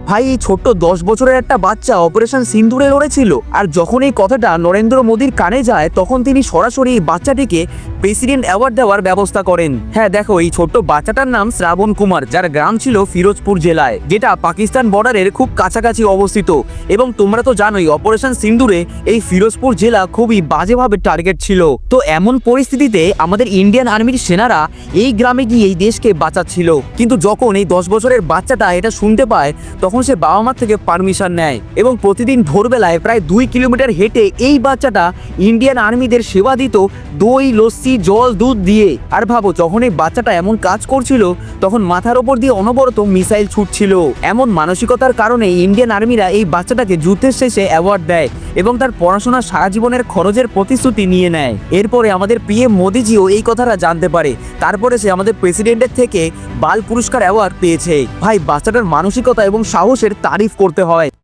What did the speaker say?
ভাই এই ছোট্ট 10 বছরের একটা বাচ্চা অপারেশন সিন্দুরে লড়েছিল, আর যখন এই কথাটা নরেন্দ্র মোদীর কানে যায় তখন তিনি সরাসরি এই বাচ্চাটিকে প্রেসিডেন্ট অ্যাওয়ার্ড দেওয়ার ব্যবস্থা করেন। হ্যাঁ দেখো, এই ছোট্ট বাচ্চাটার নাম শ্রাবণ কুমার, যার গ্রাম ছিল ফিরোজপুর জেলায়, যেটা পাকিস্তান বর্ডারের খুব কাছাকাছি অবস্থিত। এবং তোমরা তো জানোই অপারেশন সিন্দুরে এই ফিরোজপুর জেলা খুবই বাজেভাবে টার্গেট ছিল। তো এমন পরিস্থিতিতে আমাদের ইন্ডিয়ান আর্মির সেনারা এই গ্রামে গিয়ে এই দেশকে বাঁচাচ্ছিল। কিন্তু যখন এই 10 বছরের বাচ্চাটা এটা শুনতে পায় তখন সে বাবা মার থেকে পারমিশন নেয় এবং প্রতিদিন ভোরবেলায় প্রায় 2 কিলোমিটার হেঁটে এই বাচ্চাটা ইন্ডিয়ান আর্মিদের সেবা দিত দই, লস্যি, জল, দুধ দিয়ে। আর ভাবো, যখন এই বাচ্চাটা এমন কাজ করছিল তখন মাথার ওপর দিয়ে অনবরত মিসাইল ছুটছিল। এমন মানসিকতার কারণে ইন্ডিয়ান আর্মিরা এই বাচ্চাটাকে যুদ্ধের শেষে অ্যাওয়ার্ড দেয় এবং তার পড়াশোনা সারা জীবনের খরচের প্রতিশ্রুতি নিয়ে নেয়। এরপরে আমাদের পিএম মোদিজিও এই কথাটা জানতে পারে, তারপরে সে আমাদের প্রেসিডেন্টের থেকে বাল পুরস্কার অ্যাওয়ার্ড পেয়েছে। ভাই, বাচ্চাটার মানসিকতা এবং সাহসের তারিফ করতে হয়।